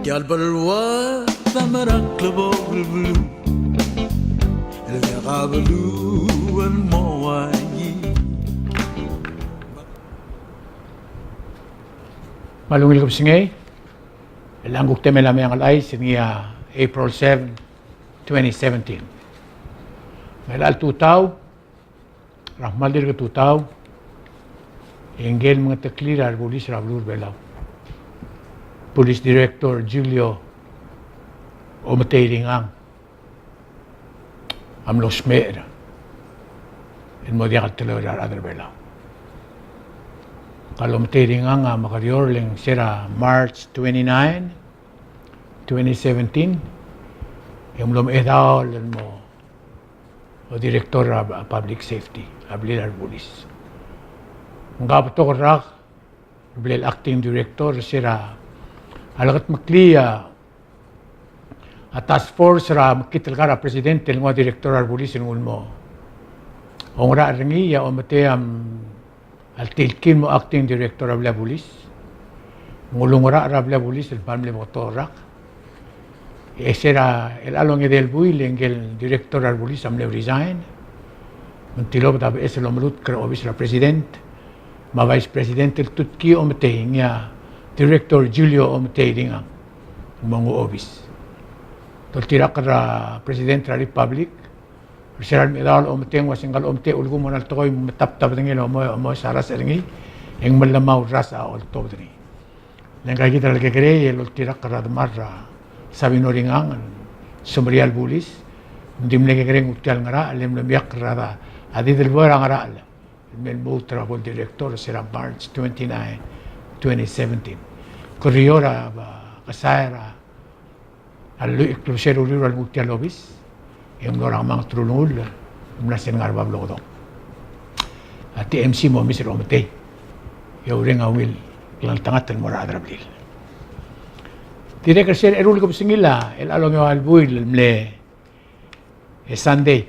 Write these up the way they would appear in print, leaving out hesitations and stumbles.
قلب الواد ثمرك لبوغلبلو اللي قابلو الموايي Malungil ko singay, langgok teme lamang alay singiya April 7, 2017. Melal tutaw, rahmal dir ko tutaw, engel mga taklirar Police Rablur Belaw. Police Director Julio Omateiringang amlo smer in modiak telorar adar Belaw. Kalau Omateiringang makariorling sira March 29, 2017, yung lom edaw mo o Director of Public Safety, Ablilar Police. Mga pato rak, Ablil Acting Director, sira alakat makliya a task force ra makitil ka ra Presidente ng mga Director of Police ng mo. Ong ra ringiya o mateyam altilkin mo Acting Director of la Police. Ngulong ra la Police, el pamle motorak. Ese era el along del builing el Director of Police amle resign. Muntilob da ese lomrut kra obis la President. Ma Vice President el tutki o mateynya Director Julio Omateiringang mga obis. Toltira kara President la Republic. Siral medal Omateng wasinggal Omte ulgo mo naltoy mataptap dingil mo saras elingi eng malamaw rasa olto dini. Nang kaya kita lagi kere el tira kara marra sabi no ringang sumrial bulis ndim lagi kere ngutial ngara lem lemyak rada adi del bora ngara men butra bol director sira March 29, 2017. Corriora kasayra alu iklusero rural ngutial obis yung orang mang trunul mulasin nga arbab lodo at TMC mo Mr. Omatey yung ring awil lang tangat mo ra adrablil direk sir erul ko singila el along yung albuil mle Sunday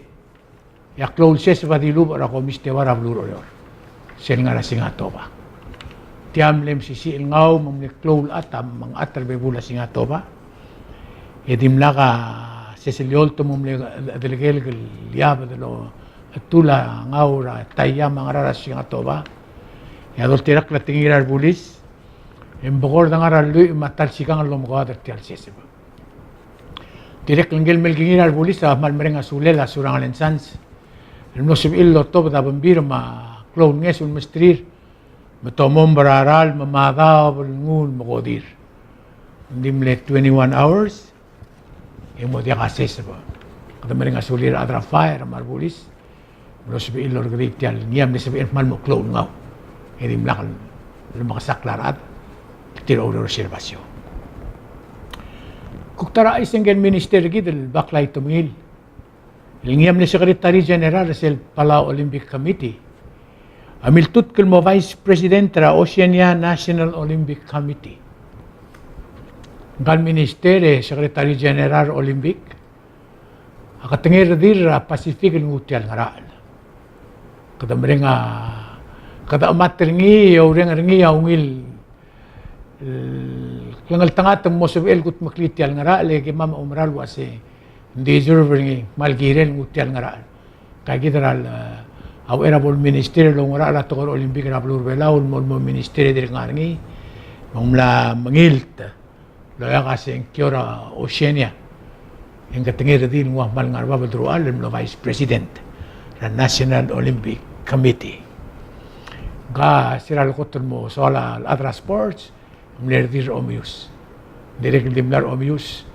ya close ses va dilub ra ko miste wara blur yor sel nga singato ba tiam lem sisi el ngaw mamle close atam mang atar bebula singato ba edim laka Ceciliol tumumle delegel liaba de lo tula ngaura tayya mangara singa toba ya dol tirak la tingirar bulis en bogor dangara lui matal sikang lo mo gader tial seseba direk lengel melgingirar bulis a mal merenga sulela surang lensans el no sub illo tob da bambir ma clown nges un mestrir matomom bararal mamada ngun mogodir dimle 21 hours yung mo diya kasi sa ba. Kada maring asulir adra fire, marbulis. Mula sabi ilor gadik tiyal, niyam ni sabi mal mo clone ngaw. Hindi mlakal, lumakasaklarad, tira uro reservasyon. Kuktara isenggen minister gidil, baklay tumingil. Niyam ni Secretary General sa Palau Olympic Committee. Amiltut mo Vice President ra Oceania National Olympic Committee. Ngal Ministere, Secretary General Olympic, akatingir dir Pacific ngutial ngaral. Kada merenga kada amatringi o ringi ungil langal tangat mo subel gut maklitial ngaral ke mama umral wase deserving malgiren ngutial ngaral. Kay gidral honorable minister lo ngaral to Olympic na blur belaul mo ministere dir ngarngi mamla mangilt Loya kasi ang Kiora Oceania, ang katingir din ng mal nga babadrual ng Vice President ng National Olympic Committee. Ga siral ko mo sola adra sports, mlerdir omius. Direk dimlar omius,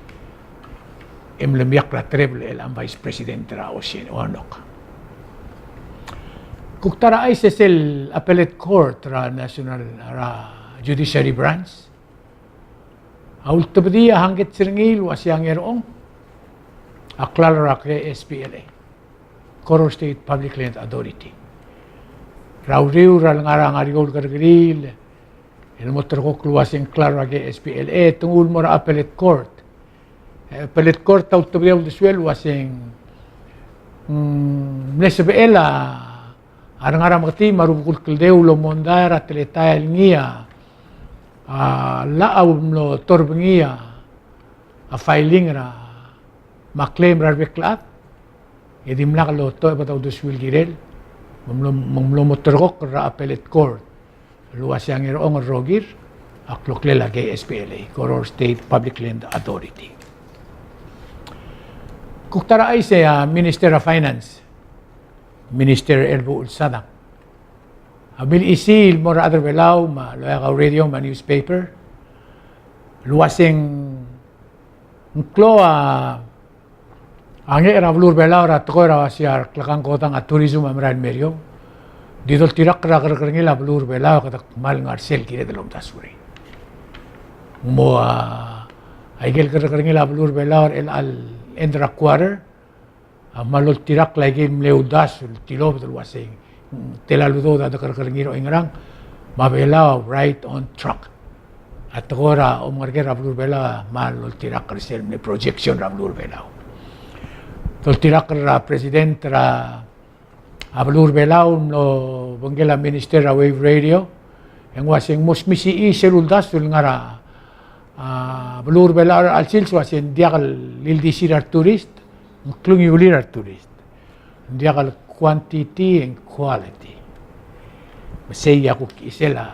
imlamiyak la treble ang Vice President ra Oceania Onok. Kuktara ay sesel appellate court ra National Judiciary Branch. Ultibdiya hangit siringil wasyang yerong aklar ra ke SPLA Coro State Public Land Authority rauriw ra ngara ngariol gargril el motor ko kluwasing klar ra ke SPLA tungul mo ra appellate court ultibdiya diswel wasing nesbela arangara magti marubukul kildeu lo mondara teletayal ngia laaw no torbengia a filing ra ma-claim ra reklat edim na kaloto bataw duswil girel mamlomotorok ra appellate court luwas yang irong rogir akloklela kay SPLA Koror State Public Land Authority kuktara ay sa Minister of Finance Minister Elbo Ulsadak abil isil mo ra other belaw ma loya ka radio ma newspaper luwasing nklo ang iravlur belaw ra tko ra siya klakang kotang at tourism amran meryo dito tirak ra ngila blur belaw katak mal ngar sel kire dalom tasuri mo aigel ngila blur belaw el al endra quarter malol tirak lagi mleudas tilob luwasing telaludo da ngiro ingrang mabelaw right on track at ora umarge rablur bela malol tirak resel ne projection rablur belaw tol tirak ra president ra ablur belaw no bangela minister ra wave radio yang wasing musmisi seluldas sul ngara ablur belaw al sil wasin diakal lildisirar tourist klungi ulirar tourist diakal quantity and quality masaya ko isela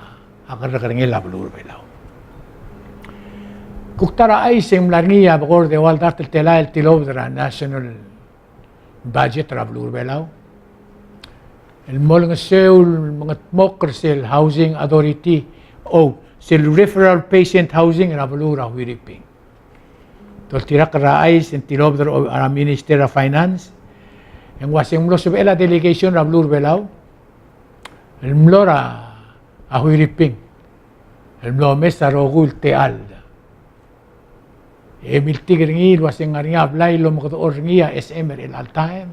akar ngela ablur belaw kuktara ay sing larniya bakor de waldar tela el tilobra national budget rablur belaw el mol nga seul mga tmokrsel housing authority o sel referral patient housing rablur wiriping tol tirak raay sin tilobra ara minister of finance yang wasing mlo subela delegation rablur belaw el mlora wiriping el mlo mesa rogul teal miltigir ngil wasing ngaringa blay lo mo orngia SMR el altaem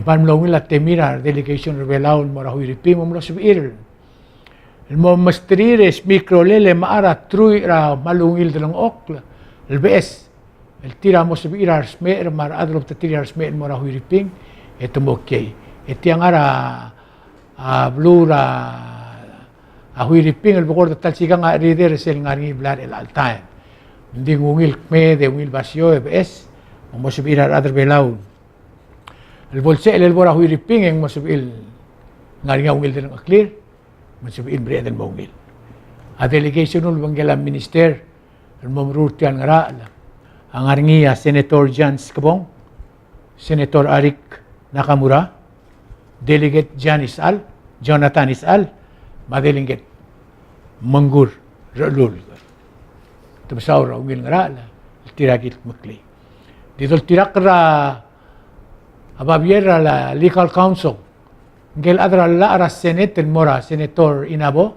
pan lo ngila temira delegation rebelaw mo rahuripi mo subir el mo mastrires microlele maara trui ra malungil dalong okla el BS el tira mo subir smer mar adrop tira smer mo rahuriping eto mo kay etiang ara blura ahuriping el bukor tal sigang reader sel ngaringi blad el altaem hindi ngungil kme de ngungil basyo EBS mo subir other belaw el bolse el bora huiriping ang mo subir ngaringa ngungil din clear mo subir bre den ngungil a delegation ul bangela minister el momrutian ngara ang ngaringa Senator Jan Skabong Senator Arik Nakamura Delegate Jonathan Isal madelinget Manggur Ralul Tumsaura ungil ngara tirakit makli dito tirak ra ababiera la legal counsel ngel adra la ara senate mora senator inabo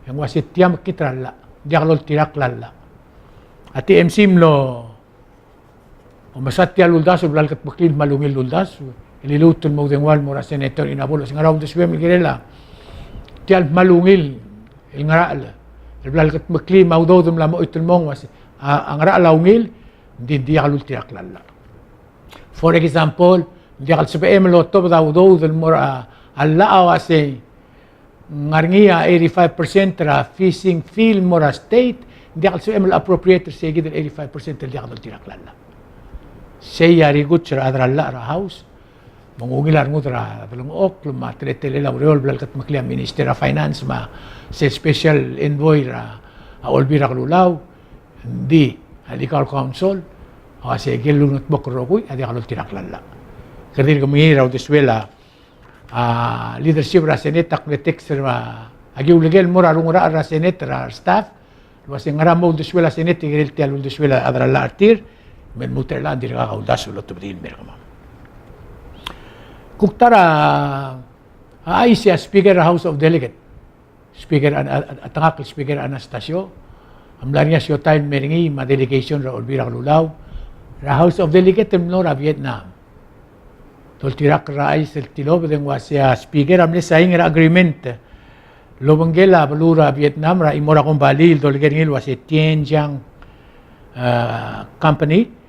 yang wasit tiam kitra la diaklol tirak lalla ati MC mlo umasat tial uldas blal kat makli malungil uldas ililutul mo dengwal mora senator inabo lo singaraw deswem girela tial malungil ngara la el blal kat makli maudodum la mo itul mong was ang ra laungil di alul tirak lalla for example di al SPM lo to daudod el mora alla awase ngarngia 85% ra fishing field mora state di al SPM al appropriator sige del 85% di alul tirak lalla say yari gut ra adra la ra house mangungilar ngutra belum ok ma tretele la reol blal kat makli minister of finance ma se special envoy ra olbira klulaw di legal counsel kasi gelunot bokro ko adi kalul tiraklalla kadir kami raw deswela leadership ra senate taknetex ra agi ulegel mora rungura ra senate ra staff wasing ramo deswela senate gel tialul deswela adra la artir men muterla dirga kaudas ulot tubdil merkama kuktara ay siya speaker House of Delegate speaker atangak speaker Anastasio amlar niya siya time meringi ma delegation ra olbira klulaw ra House of Delegate temno ra Vietnam tol tirak ra ay sel tilob den wasya speaker amle saing ra agreement lobanggela balura Vietnam ra imora kong balil tol gengil wasya Tianjiang company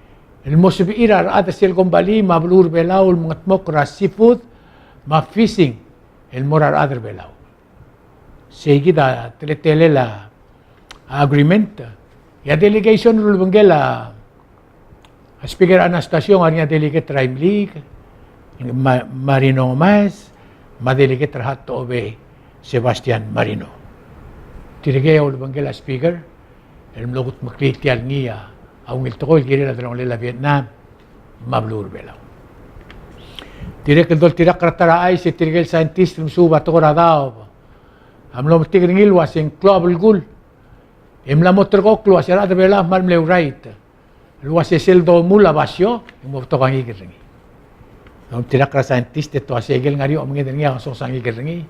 el mosibira ra ata sel kong bali mablur belaw mga tmok ra seafood ma fishing el morar other belaw seguida tele la agreement ya delegation lobanggela Speaker Anastasio, nga niya delegate Rime League, Marino Gomez, madelegate rahat to obey Sebastian Marino. Tirigay ako lubanggila speaker, el mlogut maklitial niya, ang iltoko, ilgiri na dalawang lila Vietnam, mablur belaw. Tirik dol tirak ratara ay si tirigay scientist suba to daw. Amlo tigring ilwas in global gul. Imla motor ko kluas era de bela mal mleu right. Luas el do mula basyo, mo to kang igirngi. Ang tirak ra scientist to asegel ngari o mga dingi ang sosang igirngi.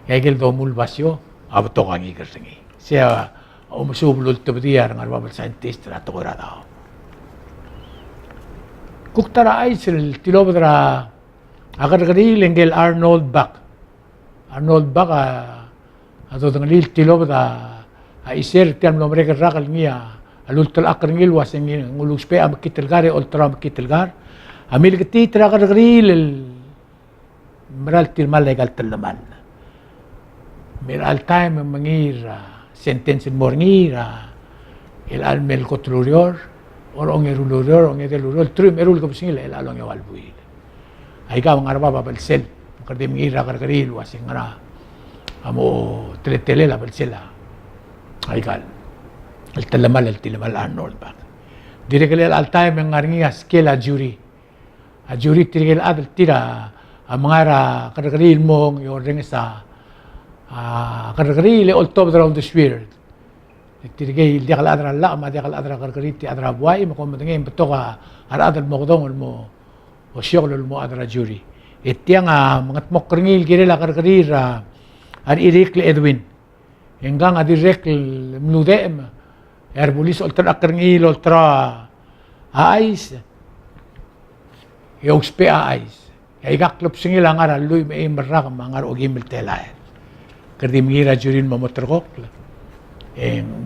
Igel do mul basyo, ab to kang igirngi. Siya umusubulul to bidiyar ng arbabal scientist ra to daw. Kuktara ay sil tilobra agar-gari lenggel Arnold Buck. Arnold Buck ato ng tilobra iser tiam nombre rakal niya alultal akrengil waseng nguluspe am kitilgar ultra kitilgar amil kiti tragar-gari meral tilmal legal talaman. Meral time mangir sentence morngir el almel kotrurior or ongerulurior ongerulurior trim erul kapsingil el along yawalbuil. Ay ka mga araba babelsel kasi mingira karkaril wasing nga amo tele la belsela ay kal el talamal Arnold Buck direkel al time ng ngaringa skill a jury tirigel adal tira ang mga karkaril mo yung ring sa karkaril all top around the sphere tirigay di kal adra la ma di kal adra karkaril ti adra buhay mo kung matangin beto ka aradal mo kodong mo o siyolol mo adra jury. Itiang mga tmokringil kirila karkarir an Eric Edwin. Hanggang adirek mludem erbulis ultra akringil ultra aais. Yogspe aais. Igaklop singil ang aral luy may marak mga ogim telay. Kardi mingira jurin mamotrokok.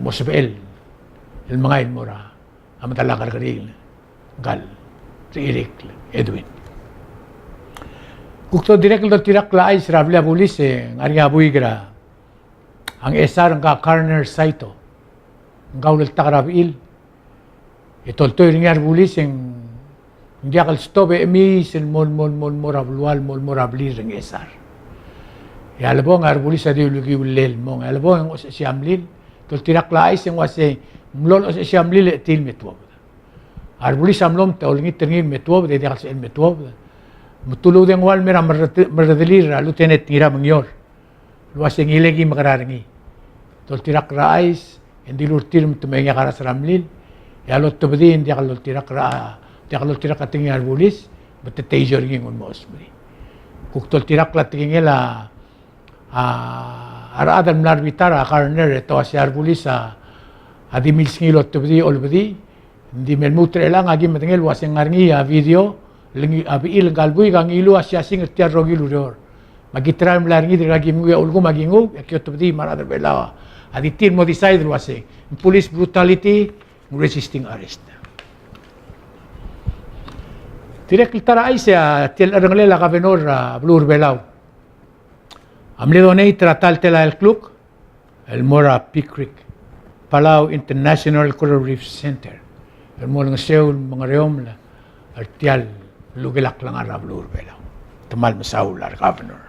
Mosbel el mga ilmora amatala karkaril gal si Eric Edwin. Kukto direk do tirak la ay sirabli abulis ngari abuigra ang esar nga Karner Saito ngawlal takarabil itoltoy ringar bulis hindi akal stobe emis mol morabli ring esar yalabo ngar bulis adi ulugi ulel mo yalabo ang siamlil tol tirak la ay sing wase mlol siamlil til metwo arbulis amlom taulingit tingin metwo de akal sa metwo mutulog din wal mera maradalir lieutenant ngira mangyor luasing ilegi makararingi tol tirak raais hindi lurtir tumengya kara saramlil yalot tubdi hindi kalol tirak ating arbulis batetejor ngin mo osmri kuktol tirak la tingela aradan mlarbitar Karner to si arbulis adimil ngilot tubdi olbdi hindi melmutre lang agi matingel wasing ngarngi video lengi abi il galbui kang ilu asya sing tiar rogilu dor magitra mlarngi lagi mu ulgu magingu yakyo di marada bela aditin mo decide wase police brutality resisting arrest direk tara ay sa tel aranglela kavenor blur belaw amle donate tratal tela el club el Mora Pickrick Palau International Coral Reef Center el mo ng seul mga reom la artial lugilak lang arab lur belaw tamal masaular governor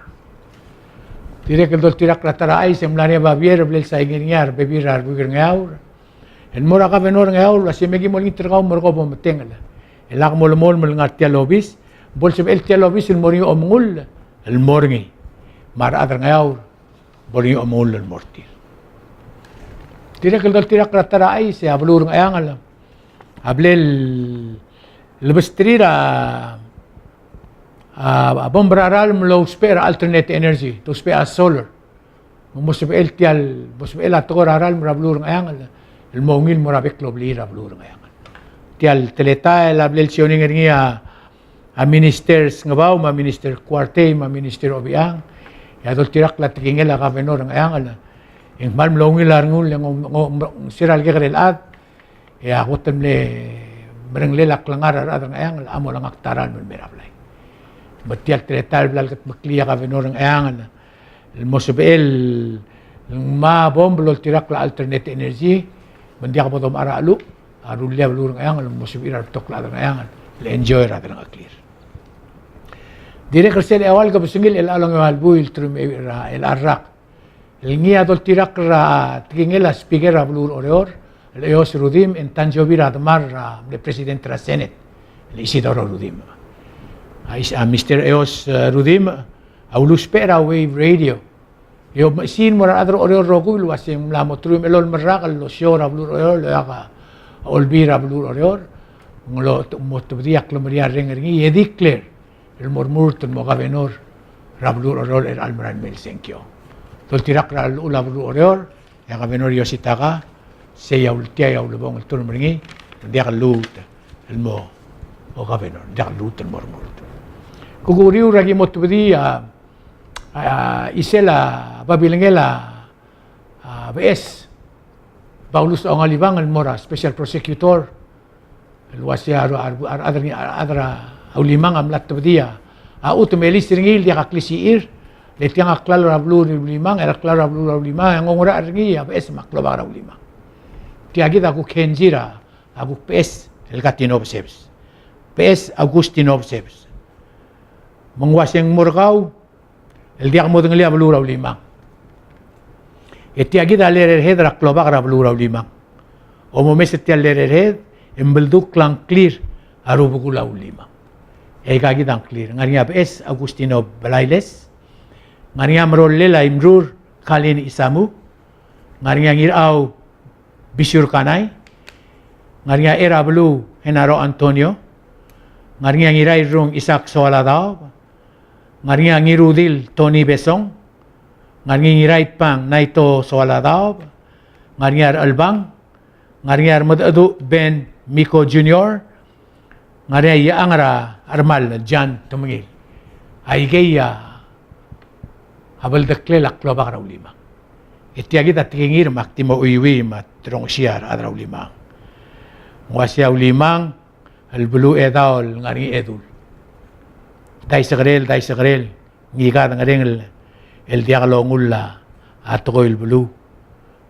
direk dol tirak ratara ay semlania babier blel sa ingeniar bebirar buger ngaur en mora governor ngaur la semegi mo intergaw mo ko bometengala elak mo mol ngartia lobis bolse el tia lobis el mori omngul el morngi mar adar ngaur bori omngul el mortir direk dol tirak ratara ay se ablur ngayangal ablel Lebestrira bombraral mlo spare alternate energy to spare solar. Musbel tial musbel ator aral mrablur ngayangal. El mongil morabek loblira blur ngayangal. Tial teleta el ablelsioning ngia a ministers ngabaw ma minister Cuarte ma minister Obiang. Ya dol tirak la tingel la governor ngayangal. Ing mal mlongil arngul ng siral gerel ad. Ya gutem le barang lelak langar adang ayang amo lang aktaran men merablay batial tretal blal kat makliya ka venorang ayang el mosbel ma bomblo tirak la alternate energy mandia ka potom aralu arulya balur ngayangan musibir tokla ngayangan le enjoy ra nga clear dire kersel awal ka busungil el along awal buil trum el arrak el ngia dol tirak ra tingela speaker balur oreor el eos rudim en tanjobira admar de presidente ra senate el Isidoro Rudim Mr. Eos Rudim aulus pera wave radio yo sin mora adro oreor rogul wasem la motrum elol marrakal lo shora balur oreor lo aka olbira blur oreor ngolo motobdia klomeria ringi edicler el murmurton mo gavenor rablur oreor el almaran melsenkyo tol tirak ral ula blur oreor ya gavenor yositaka se ya ultia ya ulbong el turm ringi dia lut el mo o gavenor dia lut el murmurt kuguriu ragi motobdia isela babilengela BS Paulus ang alibang al mora special prosecutor luasya adra ulimang am latbdia utumelis ringil dia kaklisiir letiang aklalo rablu limang era klaro rablu limang ngora ringi ya es maklo bara limang tiagi da ku kenjira abu pes el gatinov sebs pes augustinov sebs mangwaseng murgau el dia mo denglia rablu limang etiagi da lerer hedra kloba rablu limang o mo mesetia lerer hed embeldu klang clear arubugula limang e kagi dang clear ngaria es Agustino Balailes ngaria mrolela imrur kalin isamu ngaria ngirau bisur kanai ngaria era blu henaro Antonio ngaria ngirai rung Isak Soaladao ngaria ngirudil Tony Besong ngaringirait pang naito Soaladao ngaringar albang ngaringar madadu Ben Miko Jr. ngaringar yaangara armal John Tumingil ay gaya habal dakle laklo bakaraw lima itiagi datingir maktimo uywi matrong siyar adraw lima ngwasya ulimang albulu edal ngaringi edul dai sagrel ngiga ngaringel el diaglo ngulla atko el bulu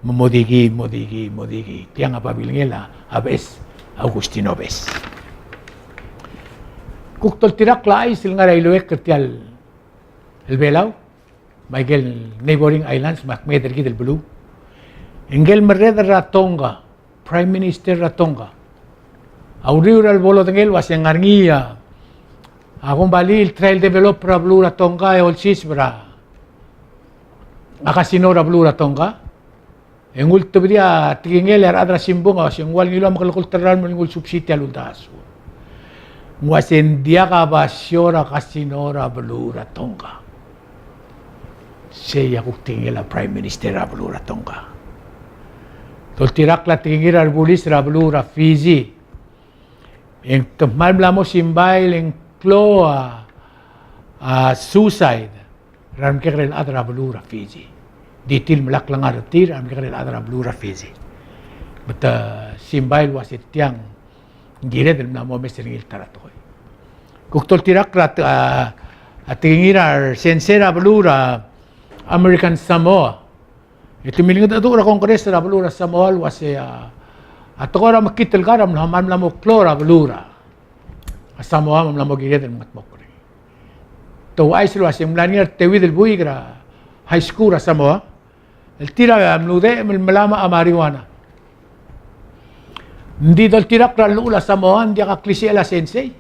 modigi tiang apa bilingela abes Agustino bes kuktol tirak lai sil ngaray luek kertial el belaw Michael neighboring islands makmeder gid el bulu engel mereder Ratonga Prime Minister Ratonga auriural bolo dengel was yang ngarngia akong balil trail developer blu Ratonga e olsis bra akasinora blu Ratonga engul tebria tingel er adra simbong was yung wal ngilo makalkultural mo ngul subsidi alundas muasen dia ka basiora kasinora blu Ratonga siya kung tingil Prime Minister blu Ratonga tol tirak la tingil arbulis blu Fiji yung temal mo simbay yung klo suicide ram kekrel adra blu Fiji ditil melak lang artir am kekrel adra blu Fiji bata simbay was tiang gire del namo mesringil taratoy kuktol tirak rat tingil sensera blu American Samoa ito miling ito ra kongres ra blu Samoa was atokora makitel garam na mamlamo klora blura Samoa mamlamo gire del matmokore to ay silo asim lanir tewi del buigra high school ra Samoa el tira amlude el malama marijuana hindi dal tirak ra lula Samoa hindi ka klise la sensei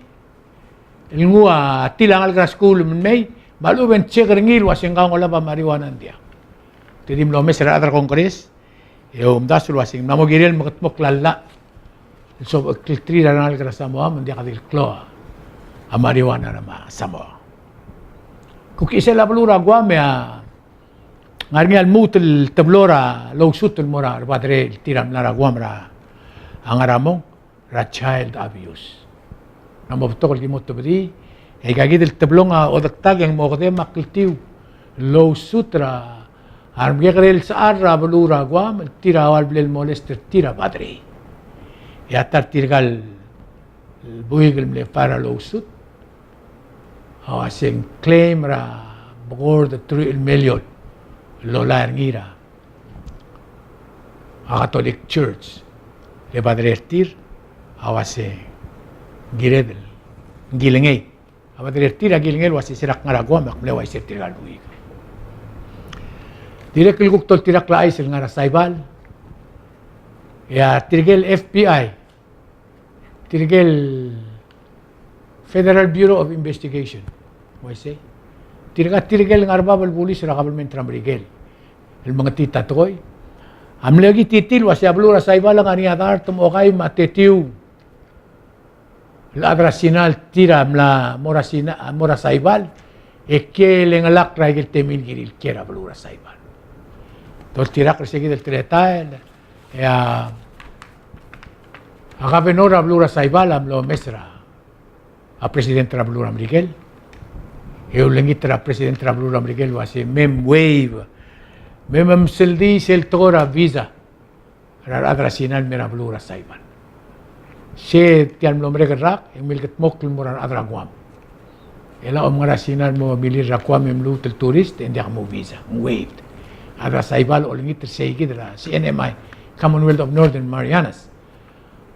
el ngua tilang al school may maluben chegringil wasing kang wala ba marijuana dia tidim lo mes ra adra kongres dasul wasing namo girel makatmok lalla so klitri ra nal gra Samoa hindi ka dil klo marijuana na Samoa kukise la blura guame ngarngi al mutul tablora lo sutul mora padre tiram lara guamra angaramo ra child abuse namo tokol kimot tobdi e gagid el tablonga odaktag yang mo kode makltiu lo sutra armge grel sa arra blura guam tira wal blel molester tira padre ya tar tirgal buigel mle para lo sut asing claim ra bogor the 3 million lola ngira a Catholic Church le padre tir awase giredel gilengay abadir tira gilengel wasi sirak ngaragwa maklewa isir tiragal buig direk ilguk tol tirak la isir ngara saibal ya tirgel FBI tirgel Federal Bureau of Investigation wasi tirgel ngarbabal pulis rakabal mentram rigel el mga tita toy amlagi titil wasi ablura saibal ang aniadar tumokay matetiu la adrasinal tira mla mora saibal e que lengalak raigel temil giril kera blura saibal tol tirak resegi del tretal ya agabenora blura saibal amlo mesra a presidente blura Miguel e ulengitra presidente blura Miguel wasi mem wave mem seldi sel tora visa ra adrasinal mera blura saibal si tiyan lombre gerak yang milik mokil moran adraguam ela omrasinan mo bilir rakwam emlu tel turist hindi mo visa waived adra saibal olingit seigi dra CNMI Commonwealth of Northern Marianas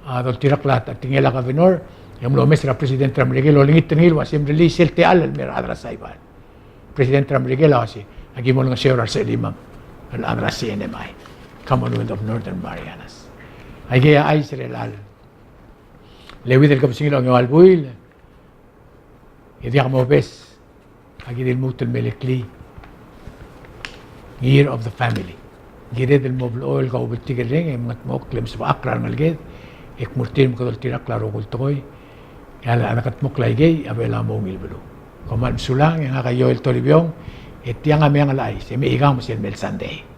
adol tiraklat at tingela ka venor yang lo mesra president Ramregel olingit tingil wasim release el teal mer adra saibal president Ramregel wasi agi mo nga siyora sa limam al adra CNMI Commonwealth of Northern Marianas ay gaya ay Israel Lewi del kapsing lang yung albuil. Hindi ako mabes. Agi del mutul melekli. Year of the family. Gire del mobile oil ka ubit tigil ring. Mga moklem sa akrar ngalgid. Ik murtin mo kadol tirak klaro kultoy. Kaya anakat mo klaygay. Abela mo ngilbalo. Kumal sulang yung akayo el tolibyong. Itiyang amiyang alay. Si may igang mo si Mel Sunday.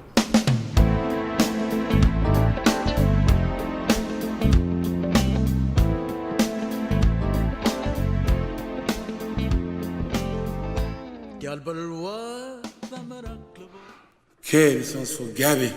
Okay, this one's for Gabby.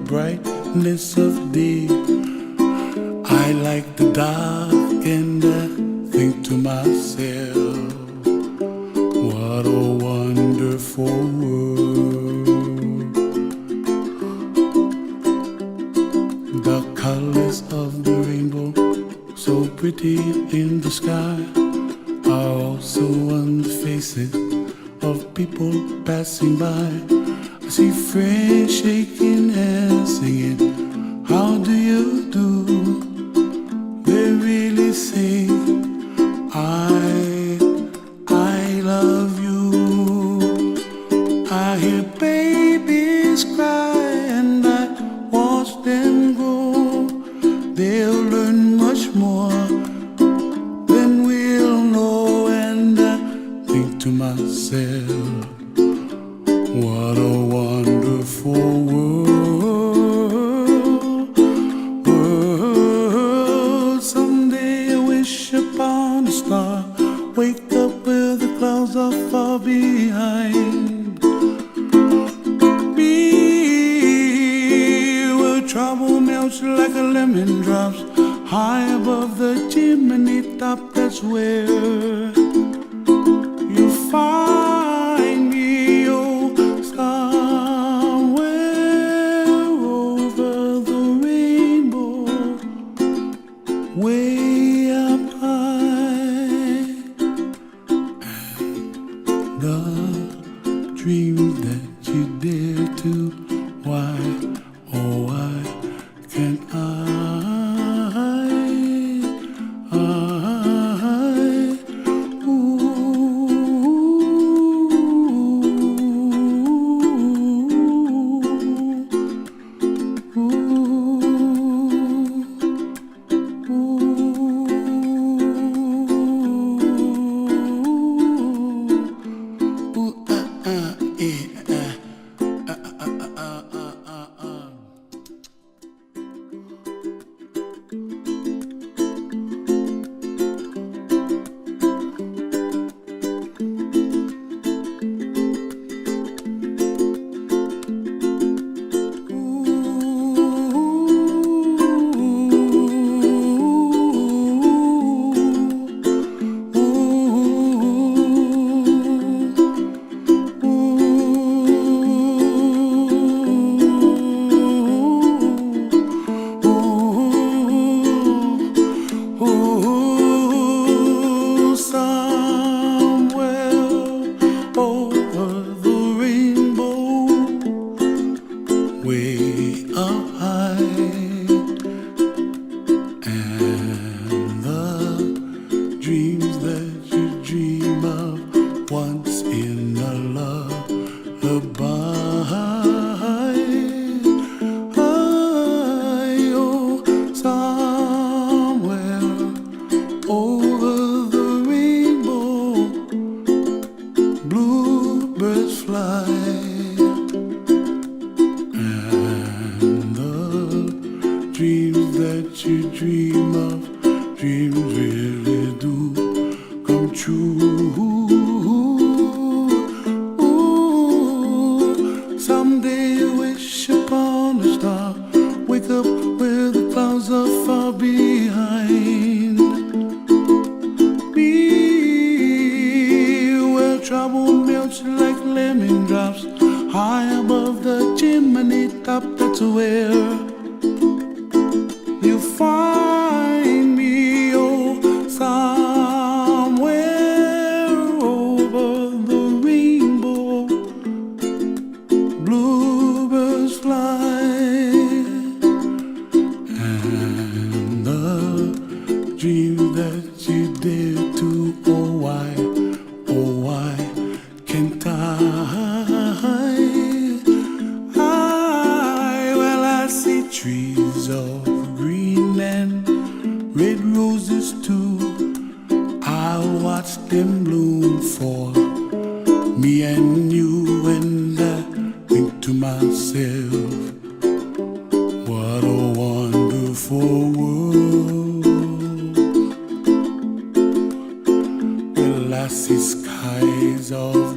brightness of day. I like the dark and think to myself, what a wonderful world. The colors of the rainbow, so pretty in the sky, are also on the faces of people passing by. I see friends shaking hands, singing, how do you do? They really say, I love you. I hear babies cry and I watch them grow. They'll learn much more than we'll know. And I think to myself, what a wonderful world. Someday I wish upon a star, wake up where the clouds are far behind me, where trouble melts like a lemon drops high above the chimney top. That's where you find me, oh, somewhere over the rainbow, way up high. And the dreams that you dare to, why, oh why can't I? Way up high, and the dreams that you dream of once in a lullaby, oh, somewhere over the rainbow, bluebirds fly. Dreams that you dream of, dreams really do come true. Ooh, someday I wish upon a star, wake up where the clouds are far behind me, where trouble melts like lemon drops high above the chimney top. That's where you find me, oh, somewhere over the rainbow, bluebirds fly, and the dreams that you dare to, oh why can't well, I see trees of green and red roses too. I watch them bloom for me and you, and I think to myself, what a wonderful world. Well, I see skies of